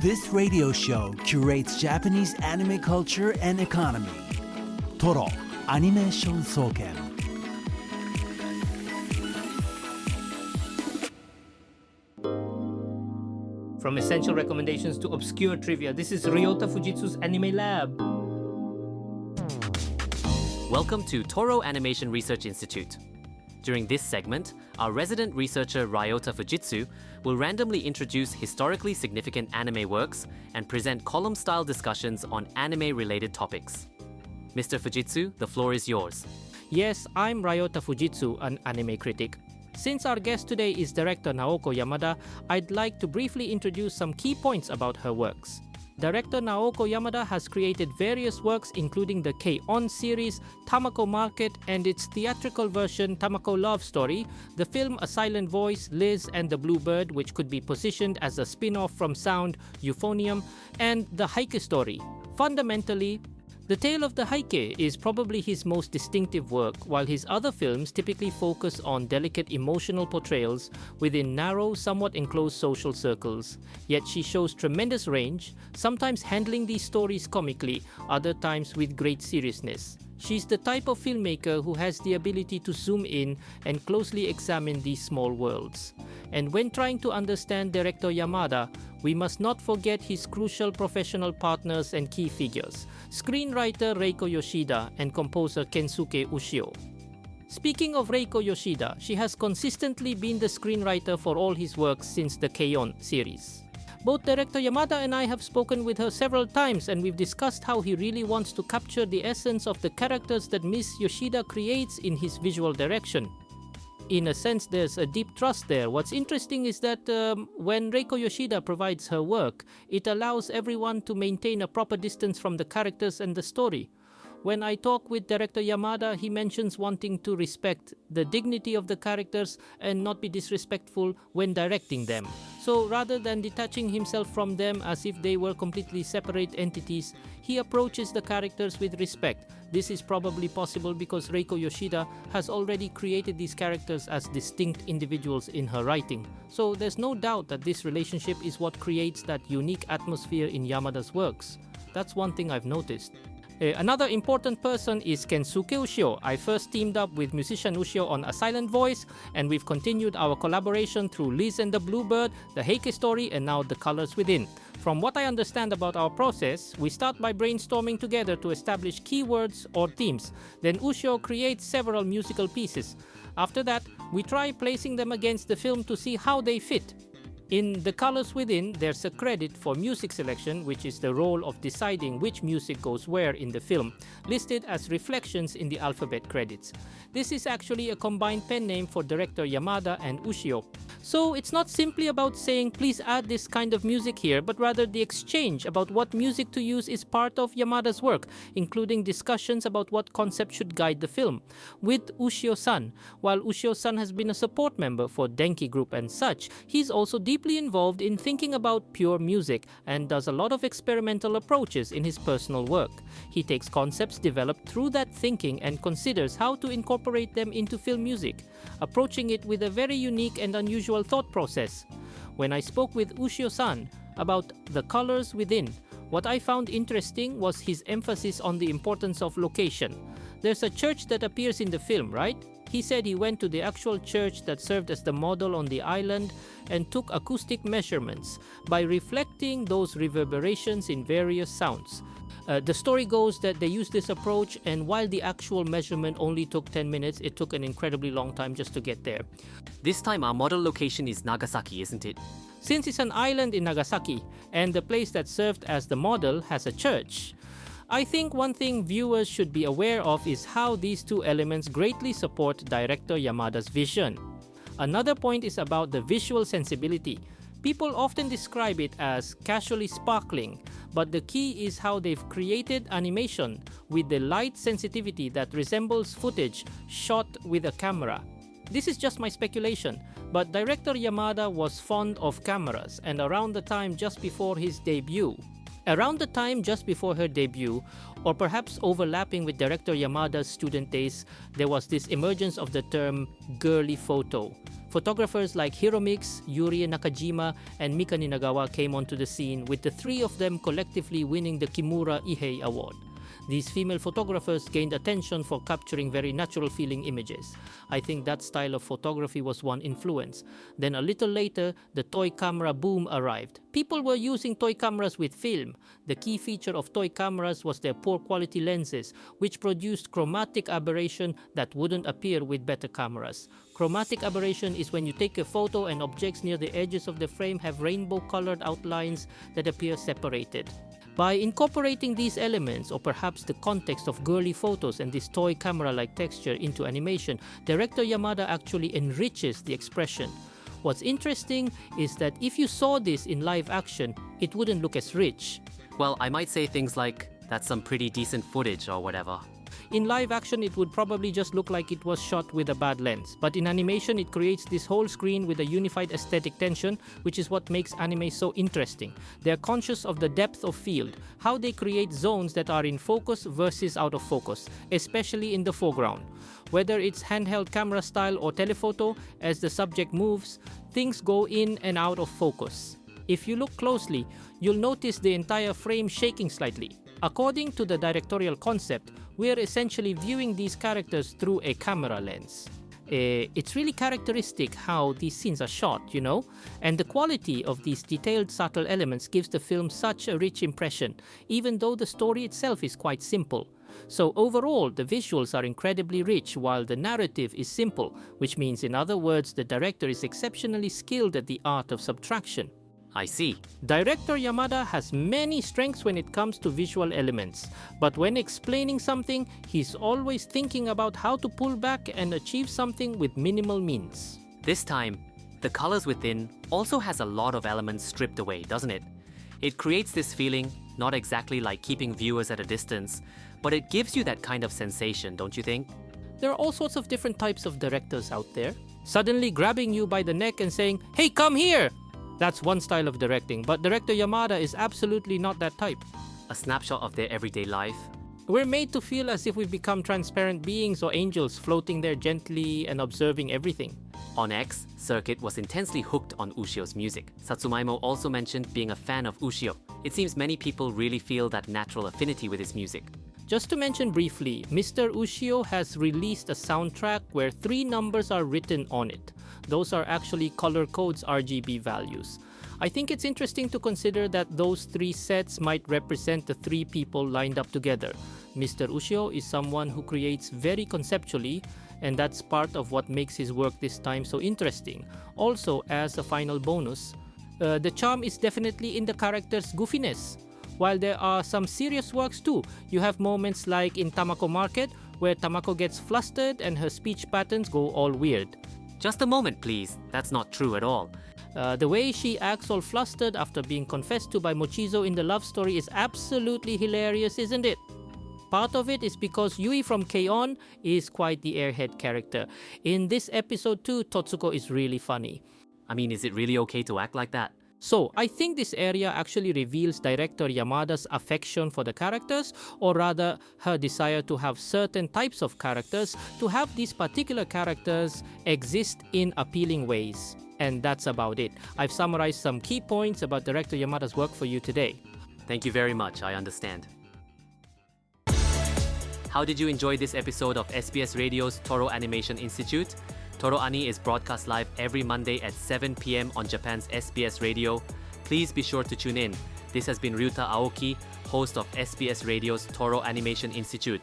This radio show curates Japanese anime culture and economy. Toro Animation Soken. From essential recommendations to obscure trivia, this is Ryota Fujitsu's Anime Lab. Welcome to Toro Animation Research Institute. During this segment, our resident researcher Ryota Fujitsu will randomly introduce historically significant anime works and present column-style discussions on anime-related topics. Mr. Fujitsu, the floor is yours. Yes, I'm Ryota Fujitsu, an anime critic. Since our guest today is director Naoko Yamada, I'd like to briefly introduce some key points about her works. Director Naoko Yamada has created various works including the K-On! Series, Tamako Market and its theatrical version Tamako Love Story, the film A Silent Voice, Liz and the Blue Bird, which could be positioned as a spin-off from Sound, Euphonium, and the Heike Story. Fundamentally, The Tale of the Heike is probably his most distinctive work, while his other films typically focus on delicate emotional portrayals within narrow, somewhat enclosed social circles. Yet she shows tremendous range, sometimes handling these stories comically, other times with great seriousness. She's the type of filmmaker who has the ability to zoom in and closely examine these small worlds. And when trying to understand director Yamada, we must not forget his crucial professional partners and key figures, screenwriter Reiko Yoshida and composer Kensuke Ushio. Speaking of Reiko Yoshida, she has consistently been the screenwriter for all his works since the K-On! Series. Both director Yamada and I have spoken with her several times, and we've discussed how he really wants to capture the essence of the characters that Miss Yoshida creates in his visual direction. In a sense, there's a deep trust there. What's interesting is that when Reiko Yoshida provides her work, it allows everyone to maintain a proper distance from the characters and the story. When I talk with director Yamada, he mentions wanting to respect the dignity of the characters and not be disrespectful when directing them. So rather than detaching himself from them as if they were completely separate entities, he approaches the characters with respect. This is probably possible because Reiko Yoshida has already created these characters as distinct individuals in her writing. So there's no doubt that this relationship is what creates that unique atmosphere in Yamada's works. That's one thing I've noticed. Another important person is Kensuke Ushio. I first teamed up with musician Ushio on A Silent Voice, and we've continued our collaboration through Liz and the Blue Bird, the Heike Story, and now The Colors Within. From what I understand about our process, we start by brainstorming together to establish keywords or themes. Then Ushio creates several musical pieces. After that, we try placing them against the film to see how they fit. In The Colors Within, there's a credit for music selection, which is the role of deciding which music goes where in the film, listed as reflections in the alphabet credits. This is actually a combined pen name for director Yamada and Ushio. So it's not simply about saying please add this kind of music here, but rather the exchange about what music to use is part of Yamada's work, including discussions about what concept should guide the film. With Ushio-san, while Ushio-san has been a support member for Denki Group and such, he's also deeply involved in thinking about pure music and does a lot of experimental approaches in his personal work. He takes concepts developed through that thinking and considers how to incorporate them into film music, approaching it with a very unique and unusual thought process. When I spoke with Ushio-san about The Colors Within, what I found interesting was his emphasis on the importance of location. There's a church that appears in the film, right? He said he went to the actual church that served as the model on the island and took acoustic measurements by reflecting those reverberations in various sounds. The story goes that they used this approach, and while the actual measurement only took 10 minutes, it took an incredibly long time just to get there. This time our model location is Nagasaki, isn't it? Since it's an island in Nagasaki, and the place that served as the model has a church, I think one thing viewers should be aware of is how these two elements greatly support director Yamada's vision. Another point is about the visual sensibility. People often describe it as casually sparkling, but the key is how they've created animation with the light sensitivity that resembles footage shot with a camera. This is just my speculation, but director Yamada was fond of cameras, and around the time just before her debut, or perhaps overlapping with director Yamada's student days, there was this emergence of the term girly photo. Photographers like Hiromix, Yuri Nakajima, and Mika Ninagawa came onto the scene, with the three of them collectively winning the Kimura Ihei Award. These female photographers gained attention for capturing very natural-feeling images. I think that style of photography was one influence. Then a little later, the toy camera boom arrived. People were using toy cameras with film. The key feature of toy cameras was their poor quality lenses, which produced chromatic aberration that wouldn't appear with better cameras. Chromatic aberration is when you take a photo and objects near the edges of the frame have rainbow-colored outlines that appear separated. By incorporating these elements, or perhaps the context of girly photos and this toy camera-like texture into animation, director Yamada actually enriches the expression. What's interesting is that if you saw this in live action, it wouldn't look as rich. Well, I might say things like, that's some pretty decent footage or whatever. In live action, it would probably just look like it was shot with a bad lens. But in animation, it creates this whole screen with a unified aesthetic tension, which is what makes anime so interesting. They're conscious of the depth of field, how they create zones that are in focus versus out of focus, especially in the foreground. Whether it's handheld camera style or telephoto, as the subject moves, things go in and out of focus. If you look closely, you'll notice the entire frame shaking slightly. According to the directorial concept, we're essentially viewing these characters through a camera lens. It's really characteristic how these scenes are shot, you know? And the quality of these detailed, subtle elements gives the film such a rich impression, even though the story itself is quite simple. So overall, the visuals are incredibly rich while the narrative is simple, which means, in other words, the director is exceptionally skilled at the art of subtraction. I see. Director Yamada has many strengths when it comes to visual elements, but when explaining something, he's always thinking about how to pull back and achieve something with minimal means. This time, the colors within also has a lot of elements stripped away, doesn't it? It creates this feeling, not exactly like keeping viewers at a distance, but it gives you that kind of sensation, don't you think? There are all sorts of different types of directors out there. Suddenly grabbing you by the neck and saying, "Hey, come here!" That's one style of directing, but director Yamada is absolutely not that type. A snapshot of their everyday life. We're made to feel as if we've become transparent beings or angels floating there gently and observing everything. On X, Circuit was intensely hooked on Ushio's music. Satsumaimo also mentioned being a fan of Ushio. It seems many people really feel that natural affinity with his music. Just to mention briefly, Mr. Ushio has released a soundtrack where 3 numbers are written on it. Those are actually color codes RGB values. I think it's interesting to consider that those 3 sets might represent the 3 people lined up together. Mr. Ushio is someone who creates very conceptually, and that's part of what makes his work this time so interesting. Also, as a final bonus, the charm is definitely in the character's goofiness. While there are some serious works too, you have moments like in Tamako Market, where Tamako gets flustered and her speech patterns go all weird. Just a moment, please. That's not true at all. The way she acts all flustered after being confessed to by Mochizo in the love story is absolutely hilarious, isn't it? Part of it is because Yui from K-On! Is quite the airhead character. In this episode too, Totsuko is really funny. I mean, is it really okay to act like that? So, I think this area actually reveals director Yamada's affection for the characters, or rather, her desire to have certain types of characters, to have these particular characters exist in appealing ways. And that's about it. I've summarized some key points about director Yamada's work for you today. Thank you very much, I understand. How did you enjoy this episode of SBS Radio's Toro Animation Institute? Toro Ani is broadcast live every Monday at 7 p.m. on Japan's SBS Radio. Please be sure to tune in. This has been Ryuta Aoki, host of SBS Radio's Toro Animation Institute.